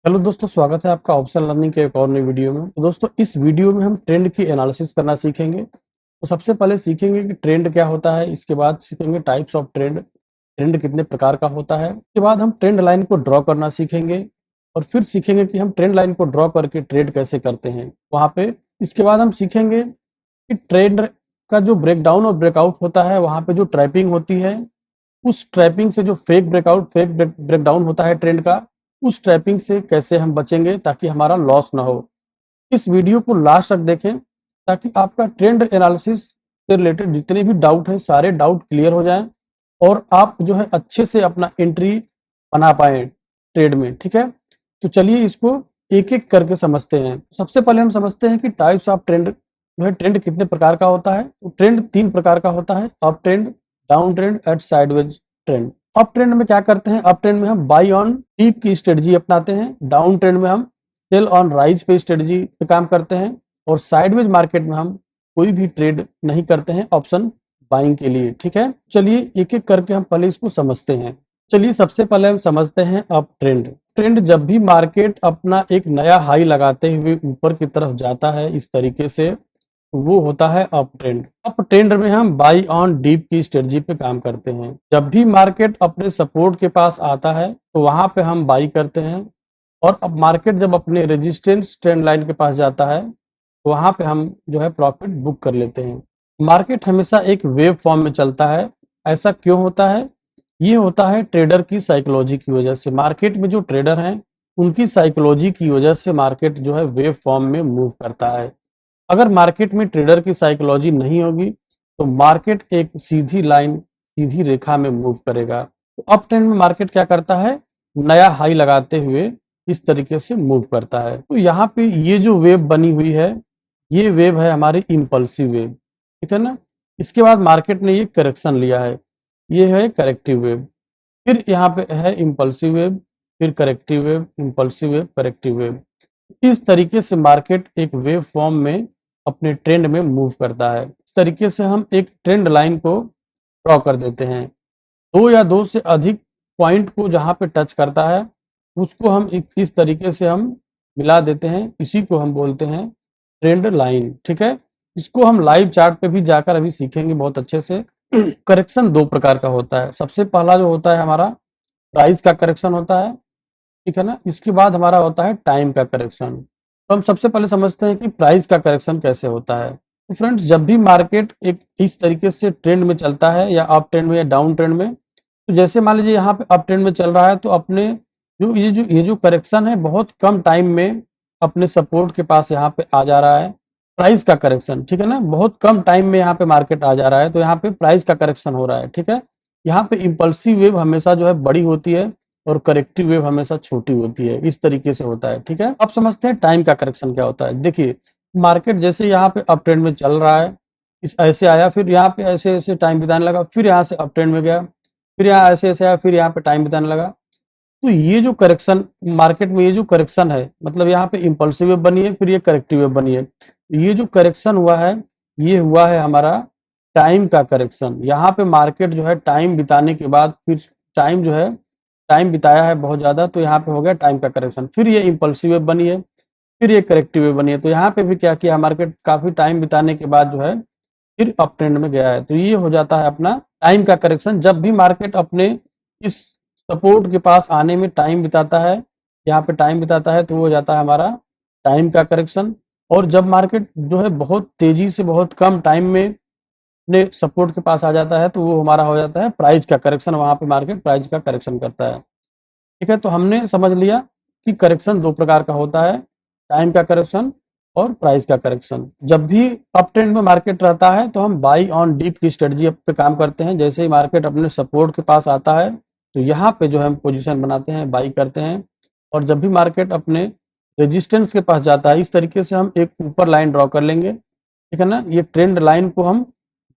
Hello दोस्तों, स्वागत है आपका ऑप्शन लर्निंग के एक और नई वीडियो में। तो दोस्तों, इस वीडियो में हम ट्रेंड की एनालिसिस करना सीखेंगे। तो सबसे पहले सीखेंगे कि ट्रेंड क्या होता है, इसके बाद सीखेंगे टाइप्स ऑफ ट्रेंड, ट्रेंड कितने प्रकार का होता है। इसके बाद हम ट्रेंड लाइन को ड्रॉ करना सीखेंगे और फिर सीखेंगे कि हम ट्रेंड लाइन को ड्रॉ करके ट्रेड कैसे करते हैं वहाँ पे। इसके बाद हम सीखेंगे कि ट्रेंड का जो ब्रेकडाउन और ब्रेकआउट होता है, वहाँ पे जो ट्रैपिंग होती है, उस ट्रैपिंग से जो फेक ब्रेकडाउन होता है ट्रेंड का, उस ट्रैपिंग से कैसे हम बचेंगे ताकि हमारा लॉस ना हो। इस वीडियो को लास्ट तक देखें ताकि आपका ट्रेंड एनालिसिस से रिलेटेड जितने भी डाउट हैं सारे डाउट क्लियर हो जाएं और आप जो है अच्छे से अपना एंट्री बना पाए ट्रेड में। ठीक है, तो चलिए इसको एक एक करके समझते हैं। सबसे पहले हम समझते हैं कि टाइप्स ऑफ ट्रेंड जो है, ट्रेंड कितने प्रकार का होता है। तो ट्रेंड तीन प्रकार का होता है: up trend, down trend and sideways trend. Up trend में क्या करते हैं? अप ट्रेंड में हम बाई ऑन डीप की स्ट्रेटजी अपनाते हैं। डाउन ट्रेंड में हम सेल ऑन राइज पे स्ट्रेटजी पे काम करते हैं और साइडवेज मार्केट में हम कोई भी ट्रेड नहीं करते हैं ऑप्शन बाइंग के लिए। ठीक है, चलिए एक एक करके हम पहले इसको समझते हैं। चलिए सबसे पहले हम समझते हैं अप ट्रेंड। ट्रेंड जब भी मार्केट अपना एक नया हाई लगाते हुए ऊपर की तरफ जाता है इस तरीके से, वो होता है अप ट्रेंड। अप ट्रेंड में हम बाई ऑन डीप की स्ट्रेटजी पे काम करते हैं। जब भी मार्केट अपने सपोर्ट के पास आता है तो वहां पे हम बाई करते हैं और अब मार्केट जब अपने रेजिस्टेंस ट्रेंड लाइन के पास जाता है तो वहां पे हम जो है प्रॉफिट बुक कर लेते हैं। मार्केट हमेशा एक वेव फॉर्म में चलता है। ऐसा क्यों होता है? ये होता है ट्रेडर की साइकोलॉजी की वजह से। मार्केट में जो ट्रेडर हैं उनकी साइकोलॉजी की वजह से मार्केट जो है वेव फॉर्म में मूव करता है। अगर मार्केट में ट्रेडर की साइकोलॉजी नहीं होगी तो मार्केट एक सीधी लाइन, सीधी रेखा में मूव करेगा। तो अप ट्रेंड में मार्केट क्या करता है? नया हाई लगाते हुए इस तरीके से मूव करता है। तो यहाँ पे ये जो वेव बनी हुई है, ये वेव है हमारी इम्पल्सिव वेव। ठीक है ना। इसके बाद मार्केट ने ये करेक्शन लिया है, ये है करेक्टिव वेव। फिर यहाँ पे है इम्पल्सिव वेव, फिर corrective wave, impulsive wave, corrective wave. इस तरीके से मार्केट एक वेव फॉर्म में अपने ट्रेंड में मूव करता है। इस तरीके से हम एक ट्रेंड लाइन को ड्रॉ कर देते हैं। दो या दो से अधिक पॉइंट को जहां पे टच करता है उसको हम इस तरीके से हम मिला देते हैं। इसी को हम बोलते हैं ट्रेंड लाइन। ठीक है, इसको हम लाइव चार्ट पे भी जाकर अभी सीखेंगे बहुत अच्छे से। करेक्शन दो प्रकार का होता है। सबसे पहला जो होता है हमारा प्राइस का करेक्शन होता है। ठीक है ना। इसके बाद हमारा होता है टाइम का करेक्शन। तो हम सबसे पहले समझते हैं कि प्राइस का करेक्शन कैसे होता है। तो फ्रेंड्स, जब भी मार्केट एक इस तरीके से ट्रेंड में चलता है या अप ट्रेंड में या डाउन ट्रेंड में, तो जैसे मान लीजिए यहाँ पे अप ट्रेंड में चल रहा है तो अपने जो करेक्शन है बहुत कम टाइम में अपने सपोर्ट के पास यहाँ पे आ जा रहा है। प्राइस का करेक्शन, ठीक है ना, बहुत कम टाइम में यहाँ पे मार्केट आ जा रहा है तो यहाँ पे प्राइस का करेक्शन हो रहा है। ठीक है, यहाँ पे इम्पल्सिव वेव हमेशा जो है बड़ी होती है और करेक्टिव वेव हमेशा छोटी होती है। इस तरीके से होता है। ठीक है, अब समझते हैं टाइम का करेक्शन क्या होता है। देखिए, मार्केट जैसे यहाँ पे अप ट्रेंड में चल रहा है, इस ऐसे आया, फिर यहाँ पे ऐसे ऐसे टाइम बिताने लगा, फिर यहाँ से अप ट्रेंड में गया, फिर यहाँ ऐसे ऐसे आया, फिर यहाँ पे टाइम बिताने लगा। तो ये जो करेक्शन मार्केट में, ये जो करेक्शन है, मतलब यहाँ पे इम्पल्सिव वेव बनी है, फिर ये करेक्टिव वेव बनी है। ये जो करेक्शन हुआ है, ये हुआ है हमारा टाइम का करेक्शन। यहाँ पे मार्केट जो है टाइम बिताने के बाद फिर टाइम जो है, टाइम बिताया है बहुत ज्यादा, तो यहाँ पे हो गया टाइम का करेक्शन। फिर ये इम्पल्सिव वेव बनी है, फिर ये करेक्टिव वेव बनी है। तो यहाँ पे भी क्या किया, मार्केट काफी टाइम बिताने के बाद जो है फिर अप ट्रेंड में गया है। तो ये हो जाता है अपना टाइम का करेक्शन। जब भी मार्केट अपने इस सपोर्ट के पास आने में टाइम बिताता है, यहाँ पे टाइम बिताता है, तो वो हो जाता है हमारा टाइम का करेक्शन। और जब मार्केट जो है बहुत तेजी से बहुत कम टाइम में अपने सपोर्ट के पास आ जाता है तो वो हमारा हो जाता है प्राइस का करेक्शन। वहां पे मार्केट प्राइस का करेक्शन करता है। ठीक है, तो हमने समझ लिया कि करेक्शन दो प्रकार का होता है: टाइम का करेक्शन और प्राइस का करेक्शन। जब भी अप ट्रेंड में मार्केट रहता है तो हम बाई ऑन डीप की स्ट्रेटजी पे काम करते हैं। जैसे ही मार्केट अपने सपोर्ट के पास आता है तो यहाँ पे जो है हम पोजीशन बनाते हैं, बाई करते हैं। और जब भी मार्केट अपने रेजिस्टेंस के पास जाता है, इस तरीके से हम एक ऊपर लाइन ड्रॉ कर लेंगे। ठीक है ना, ये ट्रेंड लाइन को हम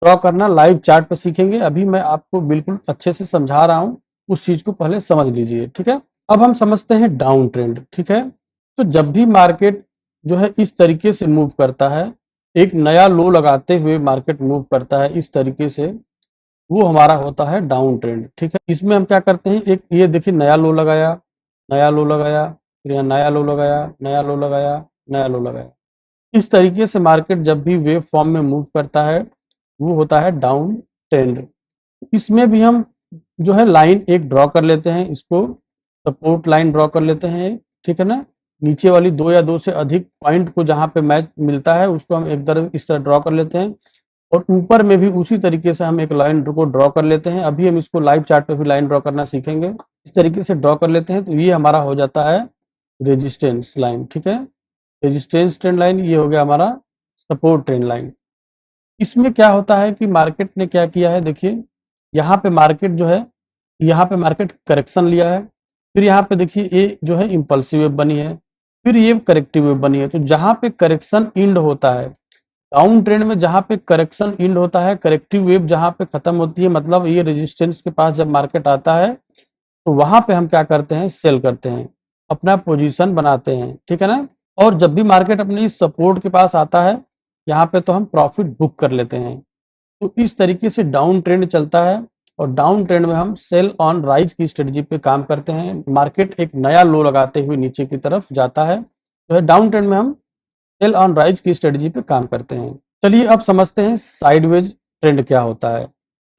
ड्रॉ करना लाइव चार्ट पे सीखेंगे। अभी मैं आपको बिल्कुल अच्छे से समझा रहा हूँ, उस चीज को पहले समझ लीजिए। ठीक है, अब हम समझते हैं डाउन ट्रेंड। ठीक है, तो जब भी मार्केट जो है इस तरीके से मूव करता है, एक नया लो लगाते हुए मार्केट मूव करता है इस तरीके से, वो हमारा होता है डाउन ट्रेंड। ठीक है, इसमें हम क्या करते हैं, एक ये देखिए नया लो लगाया, नया लो लगाया, फिर यहाँ नया लो लगाया, नया लो लगाया, नया लो लगाया। इस तरीके से मार्केट जब भी वेव फॉर्म में मूव करता है वो होता है डाउन ट्रेंड। इसमें भी हम जो है लाइन एक ड्रॉ कर लेते हैं, इसको सपोर्ट लाइन ड्रॉ कर लेते हैं, ठीक है ना। नीचे वाली दो या दो से अधिक पॉइंट को जहां पे मैच मिलता है उसको हम एक तरफ इस तरह ड्रॉ कर लेते हैं, और ऊपर में भी उसी तरीके से हम एक लाइन को ड्रॉ कर लेते हैं। अभी हम इसको लाइव चार्ट पे भी लाइन ड्रॉ करना सीखेंगे। इस तरीके से ड्रॉ कर लेते हैं तो ये हमारा हो जाता है रेजिस्टेंस लाइन, ठीक है। रेजिस्टेंस ट्रेंड लाइन, ये हो गया हमारा सपोर्ट ट्रेंड लाइन। इसमें क्या होता है कि मार्केट ने क्या किया है, देखिए यहाँ पे मार्केट जो है, यहाँ पे मार्केट करेक्शन लिया है, फिर यहाँ पे देखिए ये जो है इम्पल्सिव वेव बनी है, फिर ये करेक्टिव वेव बनी है। तो जहाँ पे करेक्शन इंड होता है डाउन ट्रेंड में, जहाँ पे करेक्शन इंड होता है, करेक्टिव वेव जहाँ पे खत्म होती है, मतलब ये रेजिस्टेंस के पास जब मार्केट आता है तो वहां पे हम क्या करते हैं, सेल करते हैं, अपना पोजीशन बनाते हैं, ठीक है ना। और जब भी मार्केट अपने इस सपोर्ट के पास आता है यहाँ पे तो हम प्रॉफिट बुक कर लेते हैं। तो इस तरीके से डाउन ट्रेंड चलता है, और डाउन ट्रेंड में हम सेल ऑन राइज की स्ट्रेटजी पे काम करते हैं। मार्केट एक नया लो लगाते हुए नीचे की तरफ जाता है, तो डाउन ट्रेंड में हम सेल ऑन राइज की स्ट्रेटजी पे काम करते हैं। चलिए अब समझते हैं साइडवेज ट्रेंड क्या होता है।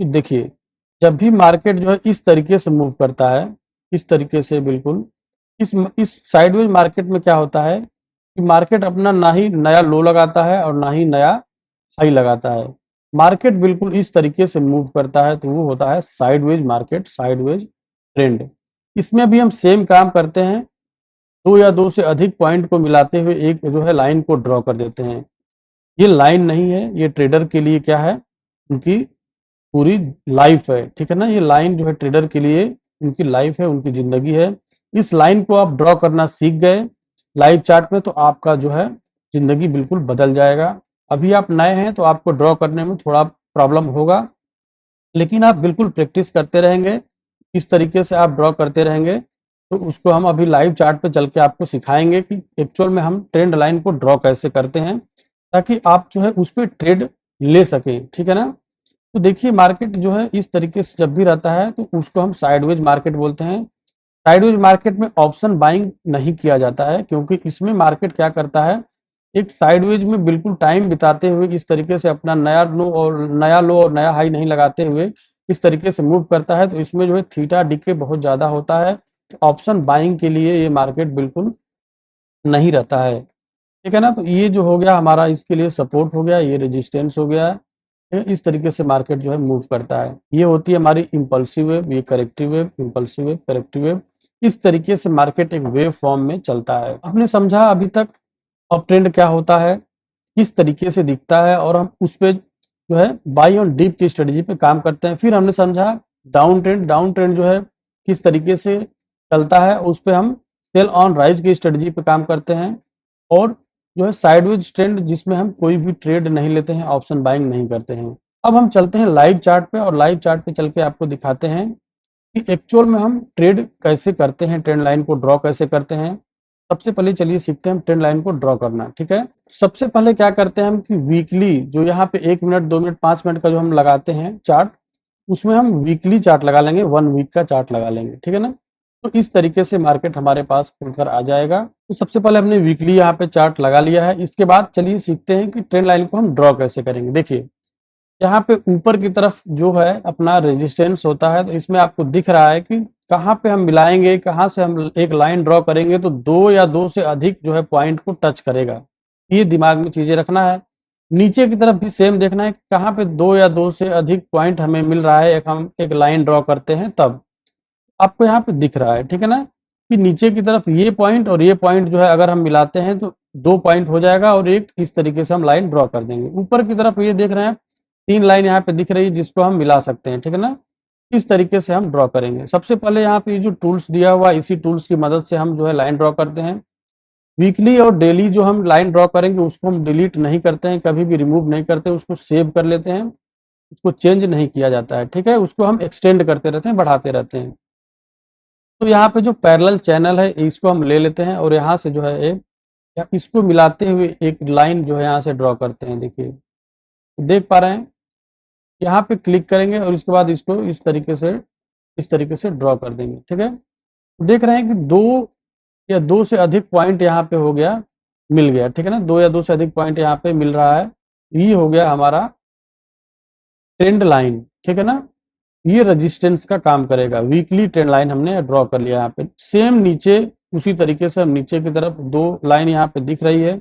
देखिए जब भी मार्केट जो है इस तरीके से मूव करता है, इस तरीके से बिल्कुल इस साइडवेज मार्केट में क्या होता है कि मार्केट अपना ना ही नया लो लगाता है और ना ही नया हाई लगाता है। मार्केट बिल्कुल इस तरीके से मूव करता है तो वो होता है साइडवेज मार्केट, साइडवेज ट्रेंड। इसमें भी हम सेम काम करते हैं, दो या दो से अधिक पॉइंट को मिलाते हुए एक जो है लाइन को ड्रॉ कर देते हैं। ये लाइन नहीं है, ये ट्रेडर के लिए क्या है, उनकी पूरी लाइफ है, ठीक है ना। ये लाइन जो है ट्रेडर के लिए उनकी लाइफ है, उनकी जिंदगी है। इस लाइन को आप ड्रॉ करना सीख गए लाइव चार्ट में तो आपका जो है जिंदगी बिल्कुल बदल जाएगा। अभी आप नए हैं तो आपको ड्रॉ करने में थोड़ा प्रॉब्लम होगा, लेकिन आप बिल्कुल प्रैक्टिस करते रहेंगे, इस तरीके से आप ड्रॉ करते रहेंगे तो उसको हम अभी लाइव चार्ट पे चल के आपको सिखाएंगे कि एक्चुअल में हम ट्रेंड लाइन को ड्रॉ कैसे करते हैं, ताकि आप जो है उस पर ट्रेड ले सकें, ठीक है ना। तो देखिए मार्केट जो है इस तरीके से जब भी रहता है तो उसको हम साइडवेज मार्केट बोलते हैं। साइडवेज मार्केट में ऑप्शन बाइंग नहीं किया जाता है, क्योंकि इसमें मार्केट क्या करता है, एक साइडवेज में बिल्कुल टाइम बिताते हुए इस तरीके से अपना नया लो और नया हाई नहीं लगाते हुए इस तरीके से मूव करता है, तो इसमें जो है थीटा डीके बहुत ज्यादा होता है। ऑप्शन बाइंग के लिए ये मार्केट बिल्कुल नहीं रहता है, ठीक है ना। तो ये जो हो गया हमारा, इसके लिए सपोर्ट हो गया, ये रेजिस्टेंस हो गया। इस तरीके से मार्केट जो है मूव करता है। ये होती है हमारी इम्पल्सिव वेव, ये corrective wave, impulsive wave, corrective wave. इस तरीके से मार्केट एक वेव फॉर्म में चलता है। आपने समझा अभी तक अप ट्रेंड क्या होता है, किस तरीके से दिखता है, और हम उस पे जो है बाई ऑन डीप की स्ट्रेटजी पे काम करते हैं। फिर हमने समझा डाउन ट्रेंड, डाउन ट्रेंड जो है किस तरीके से चलता है, उस पे हम सेल ऑन राइज की स्ट्रेटजी पे काम करते हैं। और जो है साइडवेज ट्रेंड जिसमें हम कोई भी ट्रेड नहीं लेते हैं, ऑप्शन बाइंग नहीं करते हैं। अब हम चलते हैं लाइव चार्ट पे, और लाइव चार्ट पे चल के आपको दिखाते हैं कि एक्चुअल में हम ट्रेड कैसे करते हैं, ट्रेंड लाइन को ड्रॉ कैसे करते हैं। सबसे पहले चलिए सीखते हैं हम ट्रेंड लाइन को ड्रॉ करना, ठीक है। सबसे पहले क्या करते हैं हम कि वीकली जो यहाँ पे 1 मिनट 2 मिनट 5 मिनट का जो हम लगाते हैं चार्ट, उसमें हम वीकली चार्ट लगा लेंगे, 1 वीक का चार्ट लगा लेंगे, ठीक है ना। तो इस तरीके से मार्केट हमारे पास खुलकर आ जाएगा। तो सबसे पहले हमने वीकली यहाँ पे चार्ट लगा लिया है। इसके बाद चलिए सीखते हैं कि ट्रेंड लाइन को हम ड्रॉ कैसे करेंगे। देखिए यहाँ पे ऊपर की तरफ जो है अपना रेजिस्टेंस होता है, तो इसमें आपको दिख रहा है कि कहाँ पे हम मिलाएंगे, कहाँ से हम एक लाइन ड्रॉ करेंगे तो दो या दो से अधिक जो है पॉइंट को टच करेगा। ये दिमाग में चीजें रखना है। नीचे की तरफ भी सेम देखना है कि कहाँ पे दो या दो से अधिक पॉइंट हमें मिल रहा है, हम एक लाइन ड्रॉ करते हैं तब आपको यहाँ पे दिख रहा है, ठीक है ना, कि नीचे की तरफ ये पॉइंट और ये पॉइंट जो है अगर हम मिलाते हैं तो 2 पॉइंट हो जाएगा, और एक इस तरीके से हम लाइन ड्रॉ कर देंगे। ऊपर की तरफ ये देख रहे हैं 3 लाइन यहाँ पे दिख रही है जिसको हम मिला सकते हैं, ठीक है ना। इस तरीके से हम ड्रॉ करेंगे। सबसे पहले यहाँ पे जो टूल्स दिया हुआ है इसी टूल्स की मदद से हम जो है लाइन ड्रॉ करते हैं। वीकली और डेली जो हम लाइन ड्रॉ करेंगे उसको हम डिलीट नहीं करते हैं, कभी भी रिमूव नहीं करते, उसको सेव कर लेते हैं, उसको चेंज नहीं किया जाता है, ठीक है। उसको हम एक्सटेंड करते रहते हैं, बढ़ाते रहते हैं। तो यहाँ पे जो पैरेलल चैनल है इसको हम ले लेते हैं, और यहाँ से जो है एक इसको मिलाते हुए एक लाइन जो है यहाँ से ड्रॉ करते हैं। देखिए देख पा रहे हैं, यहाँ पे क्लिक करेंगे और इसके बाद इसको इस तरीके से ड्रॉ कर देंगे, ठीक है। देख रहे हैं कि दो या 2 से अधिक पॉइंट यहाँ पे हो गया, मिल गया, ठीक है ना, 2 या 2 से अधिक पॉइंट यहाँ पे मिल रहा है, ये हो गया हमारा ट्रेंड लाइन, ठीक है ना। ये रेजिस्टेंस का काम करेगा। वीकली ट्रेंड लाइन हमने ड्रॉ कर लिया यहाँ पे। सेम नीचे उसी तरीके से हम नीचे की तरफ 2 लाइन यहाँ पे दिख रही है,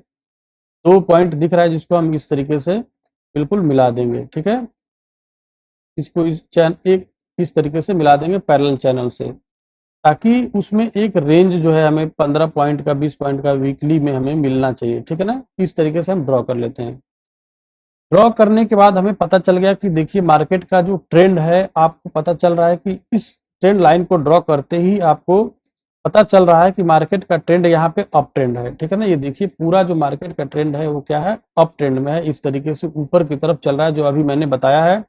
2 पॉइंट दिख रहा है, जिसको हम इस तरीके से बिल्कुल मिला देंगे, ठीक है। इसको इस तरीके से मिला देंगे पैरेलल चैनल से, ताकि उसमें एक रेंज जो है हमें 15 पॉइंट का, 20 पॉइंट का वीकली में हमें मिलना चाहिए, ठीक है ना। इस तरीके से हम ड्रॉ कर लेते हैं। ड्रॉ करने के बाद हमें पता चल गया कि देखिए मार्केट का जो ट्रेंड है, आपको पता चल रहा है कि इस ट्रेंड लाइन को ड्रॉ करते ही आपको पता चल रहा है कि मार्केट का ट्रेंड यहाँ पे अप ट्रेंड है, ठीक है ना। ये देखिए पूरा जो मार्केट का ट्रेंड है वो क्या है, अप ट्रेंड में है, इस तरीके से ऊपर की तरफ चल रहा है, जो अभी मैंने बताया है।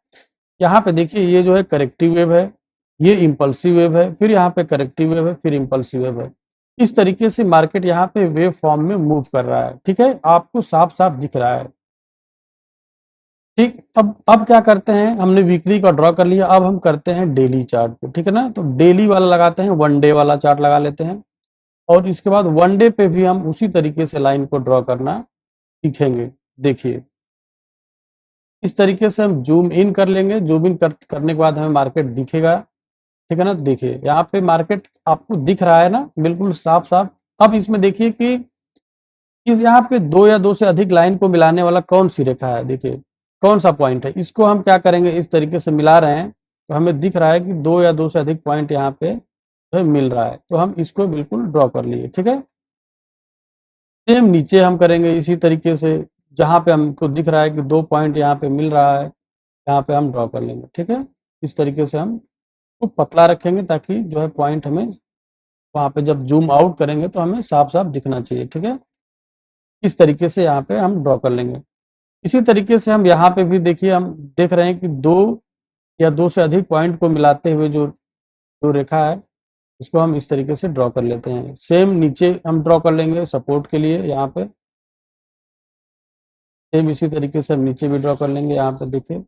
यहाँ पे देखिए ये जो है करेक्टिव वेव है, ये इम्पल्सिव वेव है, फिर यहाँ पे करेक्टिव वेव है, फिर इम्पल्सिव वेव है। इस तरीके से मार्केट यहाँ पे वेव फॉर्म में मूव कर रहा है, ठीक है, आपको साफ साफ दिख रहा है। ठीक, अब क्या करते हैं, हमने वीकली का ड्रॉ कर लिया, अब हम करते हैं डेली चार्ट पे, ठीक है ना। तो डेली वाला लगाते हैं, 1 डे वाला चार्ट लगा लेते हैं, और इसके बाद 1 डे पे भी हम उसी तरीके से लाइन को ड्रॉ करना सीखेंगे। देखिए इस तरीके से हम जूम इन कर लेंगे, जूम इन करने के बाद हमें मार्केट दिखेगा, ठीक है ना। देखिए यहाँ पे मार्केट आपको दिख रहा है ना, बिल्कुल साफ साफ। अब इसमें देखिए कि इस यहाँ पे 2 या 2 से अधिक लाइन को मिलाने वाला कौन सी रेखा है, देखिए कौन सा पॉइंट है, इसको हम क्या करेंगे, इस तरीके से मिला रहे हैं, तो हमें दिख रहा है कि 2 या 2 से अधिक पॉइंट यहाँ पे मिल रहा है, तो हम इसको बिल्कुल ड्रॉ कर लिए, ठीक है। सेम नीचे हम करेंगे इसी तरीके से, जहाँ पे हमको दिख रहा है कि 2 पॉइंट यहाँ पे मिल रहा है, यहाँ पे हम ड्रॉ कर लेंगे, ठीक है। इस तरीके से हम को पतला रखेंगे, ताकि जो है पॉइंट हमें वहाँ पे जब जूम आउट करेंगे तो हमें साफ साफ दिखना चाहिए, ठीक है। इस तरीके से यहाँ पे हम ड्रॉ कर लेंगे। इसी तरीके से हम यहाँ पे भी देखिए, हम देख रहे हैं कि 2 या 2 से अधिक पॉइंट को मिलाते हुए जो जो रेखा है, इसको हम इस तरीके से ड्रॉ कर लेते हैं। सेम नीचे हम ड्रॉ कर लेंगे सपोर्ट के लिए, यहाँ पे सेम इसी तरीके से हम नीचे भी ड्रॉ कर लेंगे। यहाँ पे देखिए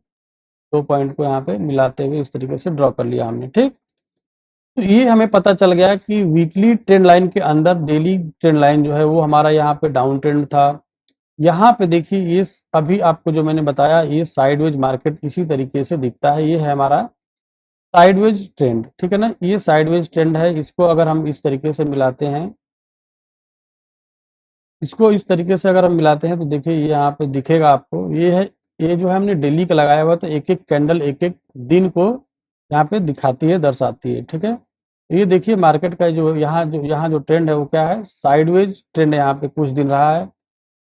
2 पॉइंट को यहाँ पे मिलाते हुए इस तरीके से ड्रॉ कर लिया हमने, ठीक। तो ये हमें पता चल गया कि वीकली ट्रेंड लाइन के अंदर डेली ट्रेंड लाइन जो है वो हमारा यहाँ पे डाउन ट्रेंड था। यहाँ पे देखिए ये अभी आपको जो मैंने बताया, ये साइडवेज मार्केट इसी तरीके से दिखता है, ये है हमारा साइडवेज ट्रेंड, ठीक है ना। ये साइडवेज ट्रेंड है, इसको अगर हम इस तरीके से मिलाते हैं, इसको इस तरीके से अगर हम मिलाते हैं, तो देखिए ये यहाँ पे दिखेगा आपको, ये है, ये जो है हमने डेली का लगाया हुआ, तो एक एक कैंडल एक एक दिन को यहाँ पे दिखाती है, दर्शाती है, ठीक है। ये देखिए मार्केट का जो ट्रेंड है वो क्या है, साइडवेज ट्रेंड है। यहाँ पे कुछ दिन रहा है,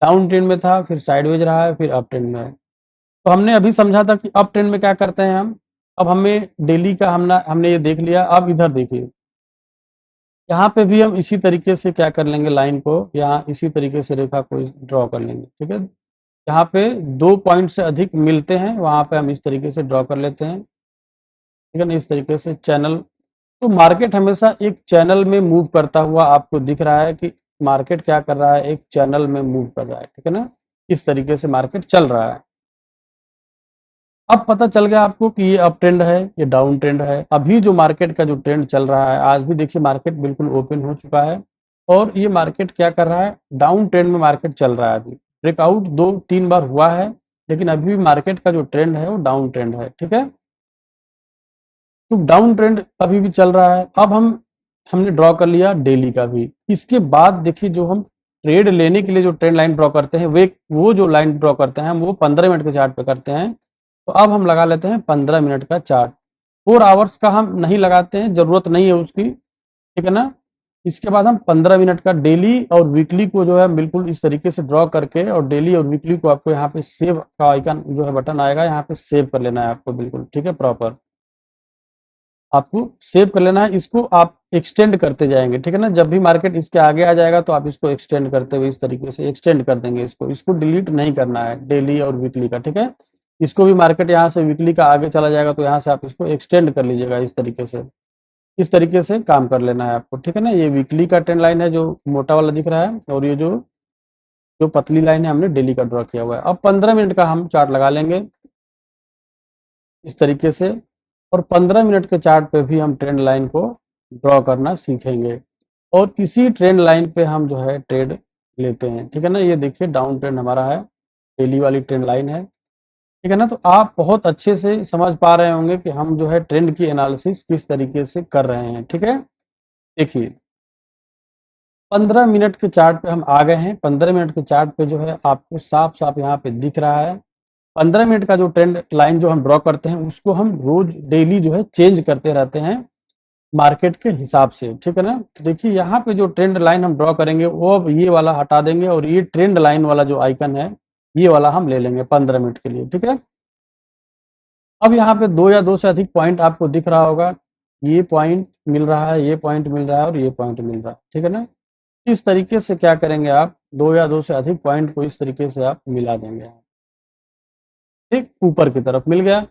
डाउन ट्रेंड में था, फिर साइडवेज रहा है, फिर अप ट्रेंड में है। तो हमने अभी समझा था कि अप ट्रेंड में क्या करते हैं हम। अब हमें डेली का हमने ये देख लिया। अब इधर देखिए, यहाँ पे भी हम इसी तरीके से क्या कर लेंगे, लाइन को यहाँ इसी तरीके से रेखा को ड्रॉ कर लेंगे, ठीक है। यहाँ पे 2 पॉइंट से अधिक मिलते हैं, वहां पे हम इस तरीके से ड्रॉ कर लेते हैं, ठीक है ना। इस तरीके से चैनल, तो मार्केट हमेशा एक चैनल में मूव करता हुआ आपको दिख रहा है कि मार्केट क्या कर रहा है, एक चैनल में मूव कर रहा है, ठीक है ना। इस तरीके से मार्केट चल रहा है। अब पता चल गया आपको कि ये अप ट्रेंड है, ये डाउन ट्रेंड है। अभी जो मार्केट का जो ट्रेंड चल रहा है, आज भी देखिए मार्केट बिल्कुल ओपन हो चुका है, और ये मार्केट क्या कर रहा है, डाउन ट्रेंड में मार्केट चल रहा है। अभी ब्रेकआउट 2-3 बार हुआ है, लेकिन अभी भी मार्केट का जो ट्रेंड है वो डाउन ट्रेंड है, ठीक है। तो डाउन ट्रेंड अभी भी चल रहा है। अब हमने ड्रॉ कर लिया डेली का भी। इसके बाद देखिए, जो हम ट्रेड लेने के लिए जो ट्रेंड लाइन ड्रॉ करते हैं, वे वो जो लाइन ड्रॉ करते हैं हम, वो 15 मिनट के चार्ट पे करते हैं। तो अब हम लगा लेते हैं 15 मिनट का चार्ट। 4 आवर्स का हम नहीं लगाते हैं, जरूरत नहीं है उसकी, ठीक है ना। इसके बाद हम 15 मिनट का डेली और वीकली को जो है बिल्कुल इस तरीके से ड्रॉ करके, और डेली और वीकली को आपको यहाँ पे सेव का आइकन जो है बटन आएगा, यहाँ पे सेव कर लेना है आपको, बिल्कुल ठीक है, प्रॉपर आपको सेव कर लेना है। इसको आप एक्सटेंड करते जाएंगे, ठीक है ना। जब भी मार्केट इसके आगे आ जाएगा तो आप इसको एक्सटेंड करते हुए इस तरीके से एक्सटेंड कर देंगे। इसको डिलीट नहीं करना है, डेली और वीकली का, ठीक है। इसको भी मार्केट यहाँ से वीकली का आगे चला जाएगा, तो यहाँ से आप इसको एक्सटेंड कर लीजिएगा इस तरीके से। इस तरीके से काम कर लेना है आपको, ठीक है ना। ये वीकली का ट्रेंड लाइन है जो मोटा वाला दिख रहा है, और ये जो जो पतली लाइन है हमने डेली का ड्रॉ किया हुआ है। अब 15 मिनट का हम चार्ट लगा लेंगे इस तरीके से, और 15 मिनट के चार्ट पे भी हम ट्रेंड लाइन को ड्रॉ करना सीखेंगे। और इसी ट्रेंड लाइन पे हम जो है ट्रेड लेते हैं, ठीक है ना। ये देखिए डाउन ट्रेंड हमारा है, डेली वाली ट्रेंड लाइन है, ठीक है ना। तो आप बहुत अच्छे से समझ पा रहे होंगे कि हम जो है ट्रेंड की एनालिसिस किस तरीके से कर रहे हैं, ठीक है। देखिए 15 मिनट के चार्ट पे हम आ गए हैं। 15 मिनट के चार्ट पे जो है आपको साफ साफ यहाँ पे दिख रहा है 15 मिनट का जो ट्रेंड लाइन जो हम ड्रॉ करते हैं उसको हम रोज डेली जो है चेंज करते रहते हैं मार्केट के हिसाब से, ठीक है ना। तो देखिए यहाँ पे जो ट्रेंड लाइन हम ड्रॉ करेंगे वो अब ये वाला हटा देंगे और ये ट्रेंड लाइन वाला जो आइकन है ये वाला हम ले लेंगे 15 मिनट के लिए, ठीक है। अब यहाँ पे 2 या 2 से अधिक पॉइंट आपको दिख रहा होगा, ये पॉइंट मिल रहा है, ये पॉइंट मिल रहा है और ये पॉइंट मिल रहा है, ठीक है ना। इस तरीके से क्या करेंगे आप 2 या 2 से अधिक पॉइंट को इस तरीके से आप मिला देंगे, ठीक। ऊपर की तरफ मिल गया,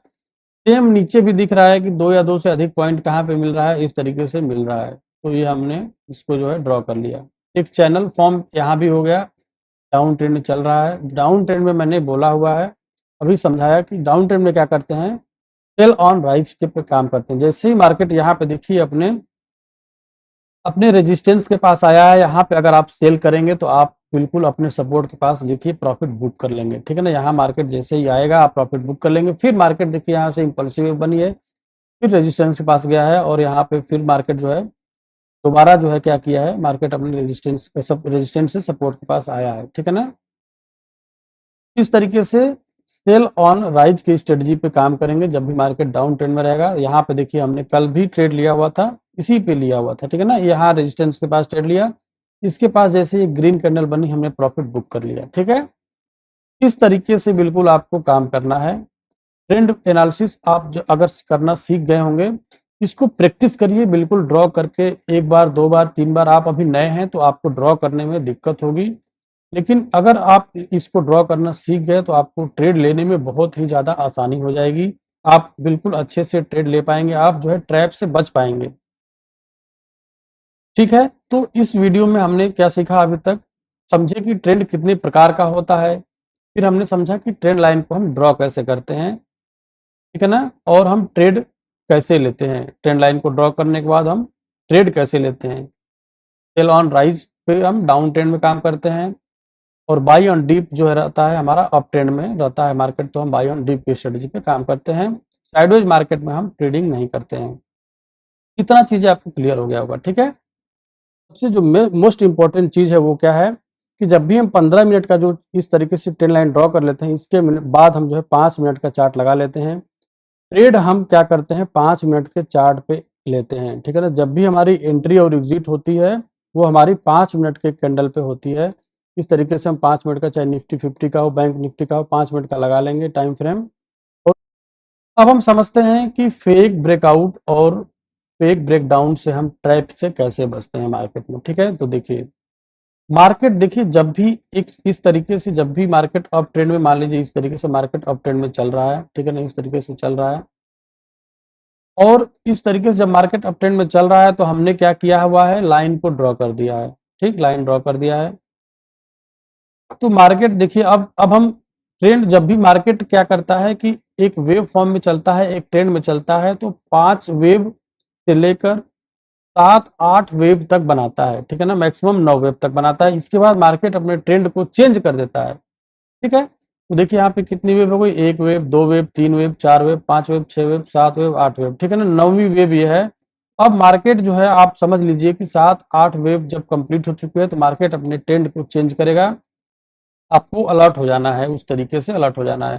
सेम नीचे भी दिख रहा है कि 2 या 2 से अधिक पॉइंट कहाँ पे मिल रहा है, इस तरीके से मिल रहा है। तो ये हमने इसको जो है ड्रॉ कर लिया। एक चैनल फॉर्म यहाँ भी हो गया, डाउन ट्रेंड चल रहा है। डाउन ट्रेंड में मैंने बोला हुआ है, अभी समझाया कि डाउन ट्रेंड में क्या करते हैं, सेल ऑन राइज के पे काम करते हैं। जैसे ही मार्केट यहाँ पे देखिए अपने अपने रेजिस्टेंस के पास आया है, यहाँ पे अगर आप सेल करेंगे तो आप बिल्कुल अपने सपोर्ट के पास देखिए प्रॉफिट बुक कर लेंगे, ठीक है ना। यहाँ मार्केट जैसे ही आएगा आप प्रॉफिट बुक कर लेंगे। फिर मार्केट देखिए यहाँ से इम्पल्सिव बनी है, फिर रेजिस्टेंस के पास गया है और यहाँ पे फिर मार्केट जो है दोबारा जो है क्या किया है, मार्केट अपने रेजिस्टेंस से सपोर्ट के पास आया है, ठीक है ना। इस तरीके से सेल ऑन राइज की स्ट्रेटजी पे काम करेंगे जब भी मार्केट डाउन ट्रेंड में रहेगा। यहाँ पे देखिए हमने कल भी ट्रेड लिया हुआ था, इसी पे लिया हुआ था, ठीक है ना। यहाँ रेजिस्टेंस के पास ट्रेड लिया, इसके पास जैसे ये ग्रीन कैंडल बनी हमने प्रॉफिट बुक कर लिया, ठीक है। इस तरीके से बिल्कुल आपको काम करना है। ट्रेंड एनालिसिस आप जो अगर करना सीख गए होंगे, इसको प्रैक्टिस करिए, बिल्कुल ड्रॉ करके 1 बार 2 बार 3 बार। आप अभी नए हैं तो आपको ड्रॉ करने में दिक्कत होगी, लेकिन अगर आप इसको ड्रॉ करना सीख गए तो आपको ट्रेड लेने में बहुत ही ज़्यादा आसानी हो जाएगी। आप बिल्कुल अच्छे से ट्रेड ले पाएंगे, आप जो है ट्रैप से बच पाएंगे, ठीक है। तो इस वीडियो में हमने क्या सीखा अभी तक, समझे कि ट्रेंड कितने प्रकार का होता है, फिर हमने समझा कि ट्रेंड लाइन को हम ड्रॉ कैसे करते हैं, ठीक है ना, और हम ट्रेड कैसे लेते हैं। ट्रेंड लाइन को ड्रॉ करने के बाद हम ट्रेड कैसे लेते हैं। सेल ऑन राइज पे हम डाउन ट्रेंड में काम करते हैं और बाई ऑन डीप जो है रहता है हमारा अप ट्रेंड में रहता है मार्केट, तो हम बाई ऑन डीप की स्ट्रेटजी पे काम करते हैं। साइडवेज मार्केट में हम ट्रेडिंग नहीं करते हैं। इतना चीजें आपको क्लियर हो गया होगा, ठीक है। सबसे जो मोस्ट इंपॉर्टेंट चीज है वो क्या है कि जब भी हम 15 मिनट का जो इस तरीके से ट्रेंड लाइन ड्रॉ कर लेते हैं, इसके बाद हम जो है 5 मिनट का चार्ट लगा लेते हैं। ट्रेड हम क्या करते हैं 5 मिनट के चार्ट पे लेते हैं, ठीक है ना। जब भी हमारी एंट्री और एग्जिट होती है वो हमारी 5 मिनट के कैंडल पे होती है। इस तरीके से हम 5 मिनट का, चाहे निफ्टी 50 का हो, बैंक निफ्टी का हो, 5 मिनट का लगा लेंगे टाइम फ्रेम। और अब हम समझते हैं कि फेक ब्रेकआउट और फेक ब्रेकडाउन से हम ट्रैप से कैसे बचते हैं मार्केट में, ठीक है। तो देखिए मार्केट, देखिए जब भी एक इस तरीके से, जब भी मार्केट अप ट्रेंड में, मान लीजिए इस तरीके से मार्केट अप ट्रेंड में चल रहा है, ठीक है ना, इस तरीके से चल रहा है और इस तरीके से जब मार्केट अप ट्रेंड में चल रहा है तो हमने क्या किया हुआ है, लाइन को ड्रॉ कर दिया है, ठीक, लाइन ड्रॉ कर दिया है। तो मार्केट देखिए अब हम ट्रेंड, जब भी मार्केट क्या करता है कि एक वेव फॉर्म में चलता है, एक ट्रेंड में चलता है, तो 5 वेव से लेकर 7-8 वेव तक बनाता है, ठीक है ना, मैक्सिमम 9 वेव तक बनाता है। इसके बाद मार्केट अपने ट्रेंड को चेंज कर देता है, ठीक है। तो देखिए यहाँ पे कितनी वेव हो गई, 1 wave, 2 wave, 3 wave, 4 wave, 5 wave, 6 wave, 7 wave, 8 wave, ठीक है ना, 9वीं वेव ये है। अब मार्केट जो है आप समझ लीजिए कि 7-8 वेव जब कंप्लीट हो चुकी है तो मार्केट अपने ट्रेंड को चेंज करेगा। आपको अलर्ट हो जाना है, उस तरीके से अलर्ट हो जाना है।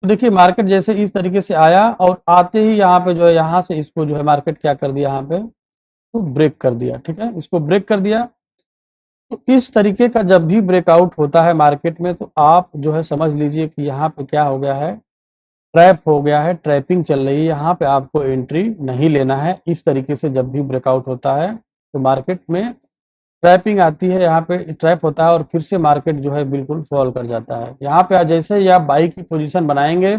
तो देखिए मार्केट जैसे इस तरीके से आया और आते ही यहाँ पे जो है, यहाँ से इसको जो है मार्केट क्या कर दिया, यहाँ पे तो ब्रेक कर दिया, ठीक है, इसको ब्रेक कर दिया। तो इस तरीके का जब भी ब्रेकआउट होता है मार्केट में तो आप जो है समझ लीजिए कि यहाँ पे क्या हो गया है, ट्रैप हो गया है, ट्रैपिंग चल रही है, यहाँ पे आपको एंट्री नहीं लेना है। इस तरीके से जब भी ब्रेकआउट होता है तो मार्केट में ट्रैपिंग आती है, यहाँ पे ट्रैप होता है और फिर से मार्केट जो है बिल्कुल फॉल कर जाता है। यहाँ पे जैसे ही आप बाई की पोजीशन बनाएंगे,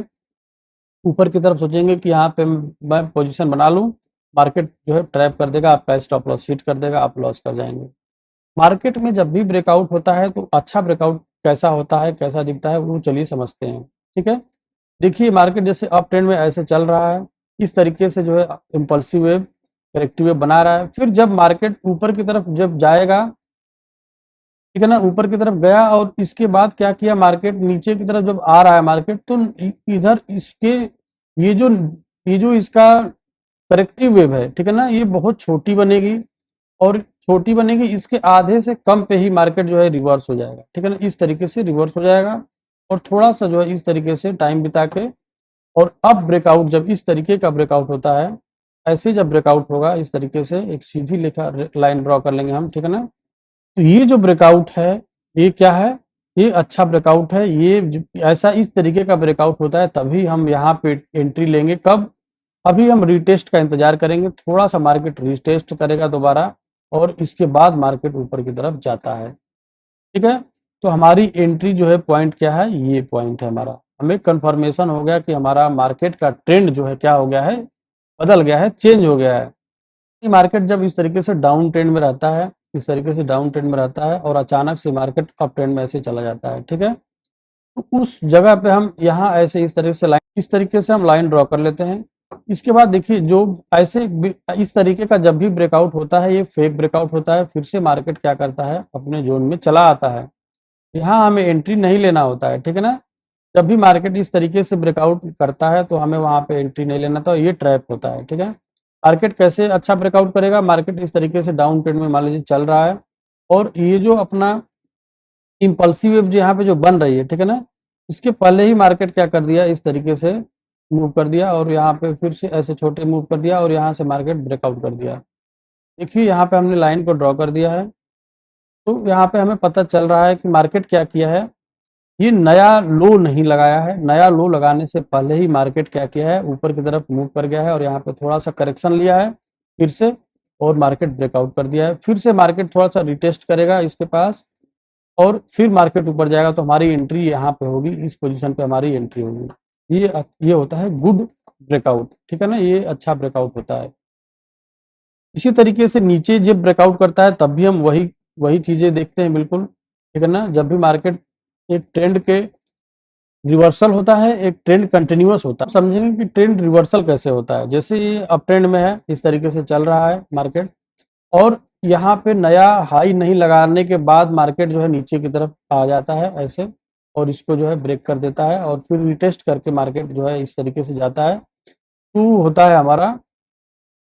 ऊपर की तरफ सोचेंगे कि यहाँ पे मैं पोजीशन बना लूँ, मार्केट जो है ट्रैप कर देगा, आपका स्टॉप लॉस हिट कर देगा, आप लॉस कर जाएंगे। मार्केट में जब भी ब्रेकआउट होता है तो अच्छा ब्रेकआउट कैसा होता है, कैसा दिखता है, वो चलिए समझते हैं, ठीक है। देखिए मार्केट जैसे अप ट्रेंड में ऐसे चल रहा है, इस तरीके से जो है इम्पल्सिव वेव करेक्टिव वेव बना रहा है। फिर जब मार्केट ऊपर की तरफ जब जाएगा, ठीक है ना, ऊपर की तरफ गया और इसके बाद क्या किया, मार्केट नीचे की तरफ जब आ रहा है मार्केट, तो इधर इसके ये जो इसका करेक्टिव वेव है, ठीक है ना, ये बहुत छोटी बनेगी और छोटी बनेगी, इसके आधे से कम पे ही मार्केट जो है रिवर्स हो जाएगा, ठीक है ना, इस तरीके से रिवर्स हो जाएगा और थोड़ा सा जो है इस तरीके से टाइम बिता के, और अब ब्रेकआउट जब इस तरीके का ब्रेकआउट होता है, ऐसे जब ब्रेकआउट होगा इस तरीके से एक सीधी लेखा लाइन ड्रॉ कर लेंगे हम, ठीक है ना। तो ये जो ब्रेकआउट है ये क्या है, ये अच्छा ब्रेकआउट है। ये ऐसा इस तरीके का ब्रेकआउट होता है तभी हम यहाँ पे एंट्री लेंगे। कब? अभी हम रीटेस्ट का इंतजार करेंगे, थोड़ा सा मार्केट रीटेस्ट करेगा दोबारा और इसके बाद मार्केट ऊपर की तरफ जाता है, ठीक है। तो हमारी एंट्री जो है पॉइंट क्या है, ये पॉइंट है हमारा। हमें कंफर्मेशन हो गया कि हमारा मार्केट का ट्रेंड जो है क्या हो गया है, बदल गया है, चेंज हो गया है। मार्केट जब इस तरीके से डाउन ट्रेंड में रहता है, इस तरीके से डाउन ट्रेंड में रहता है और अचानक से मार्केट अप ट्रेंड में ऐसे चला जाता है, ठीक है। तो उस जगह पे हम यहाँ ऐसे इस तरीके से हम लाइन ड्रॉ कर लेते हैं। इसके बाद देखिए जो ऐसे इस तरीके का जब भी ब्रेकआउट होता है ये फेक ब्रेकआउट होता है, फिर से मार्केट क्या करता है, अपने जोन में चला आता है। यहाँ हमें एंट्री नहीं लेना होता है, ठीक है ना। जब भी मार्केट इस तरीके से ब्रेकआउट करता है तो हमें वहां पे एंट्री नहीं लेना था, ये ट्रैप होता है, ठीक है। मार्केट कैसे अच्छा ब्रेकआउट करेगा, मार्केट इस तरीके से डाउन ट्रेंड में मान लीजिए चल रहा है और ये जो अपना इम्पल्सिव वेव यहाँ पे जो बन रही है, ठीक है ना, इसके पहले ही मार्केट क्या कर दिया, इस तरीके से मूव कर दिया और यहाँ पे फिर से ऐसे छोटे मूव कर दिया और यहाँ से मार्केट ब्रेकआउट कर दिया। देखिए यहाँ पे हमने लाइन को ड्रॉ कर दिया है, तो यहाँ पे हमें पता चल रहा है कि मार्केट क्या किया है, ये नया लो नहीं लगाया है। नया लो लगाने से पहले ही मार्केट क्या किया है, ऊपर की तरफ मूव कर गया है और यहाँ पे थोड़ा सा करेक्शन लिया है फिर से और मार्केट ब्रेकआउट कर दिया है। फिर से मार्केट थोड़ा सा रिटेस्ट करेगा इसके पास और फिर मार्केट ऊपर जाएगा तो हमारी एंट्री यहाँ पे होगी, इस पोजीशन पे हमारी एंट्री होगी। ये होता है गुड ब्रेकआउट, ठीक है ना, ये अच्छा ब्रेकआउट होता है। इसी तरीके से नीचे जब ब्रेकआउट करता है तब भी हम वही वही चीजें देखते हैं, बिल्कुल, ठीक है ना। जब भी मार्केट एक ट्रेंड के रिवर्सल होता है, एक ट्रेंड कंटिन्यूअस होता है, समझेंगे कि ट्रेंड रिवर्सल कैसे होता है। जैसे ये अप ट्रेंड में है, इस तरीके से चल रहा है मार्केट और यहाँ पे नया हाई नहीं लगाने के बाद मार्केट जो है नीचे की तरफ आ जाता है ऐसे और इसको जो है ब्रेक कर देता है और फिर रिटेस्ट करके मार्केट जो है इस तरीके से जाता है, तो होता है हमारा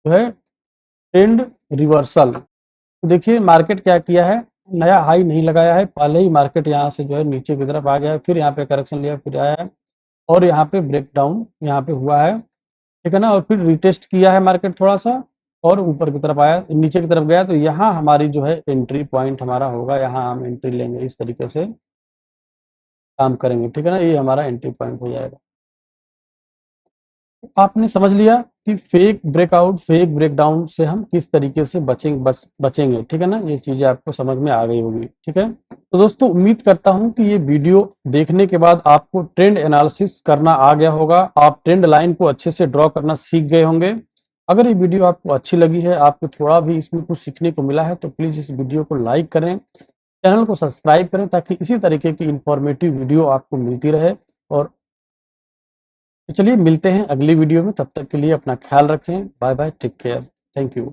जो है ट्रेंड रिवर्सल। तो देखिए मार्केट क्या किया है, नया हाई नहीं लगाया है, पहले ही मार्केट यहाँ से जो है नीचे की तरफ आ गया है, फिर यहाँ पे करेक्शन लिया, फिर आया है और यहाँ पे ब्रेक डाउन यहाँ पे हुआ है, ठीक है ना, और फिर रिटेस्ट किया है मार्केट थोड़ा सा और ऊपर की तरफ आया, नीचे की तरफ गया, तो यहाँ हमारी जो है एंट्री पॉइंट हमारा होगा, यहाँ हम एंट्री लेंगे, इस तरीके से काम करेंगे, ठीक है ना, ये हमारा एंट्री पॉइंट हो जाएगा। आपने समझ लिया कि फेक ब्रेकआउट, फेक ब्रेकडाउन से हम किस तरीके से बचेंगे, ठीक है ना, ये चीजें आपको समझ में आ गई होगी, ठीक है। तो दोस्तों उम्मीद करता हूं कि ये वीडियो देखने के बाद आपको ट्रेंड एनालिसिस करना आ गया होगा, आप ट्रेंड लाइन को अच्छे से ड्रॉ करना सीख गए होंगे। अगर ये वीडियो आपको अच्छी लगी है, आपको थोड़ा भी इसमें कुछ सीखने को मिला है, तो प्लीज इस वीडियो को लाइक करें, चैनल को सब्सक्राइब करें ताकि इसी तरीके की इंफॉर्मेटिव वीडियो आपको मिलती रहे। और तो चलिए मिलते हैं अगली वीडियो में, तब तक के लिए अपना ख्याल रखें, bye bye, take care, thank you.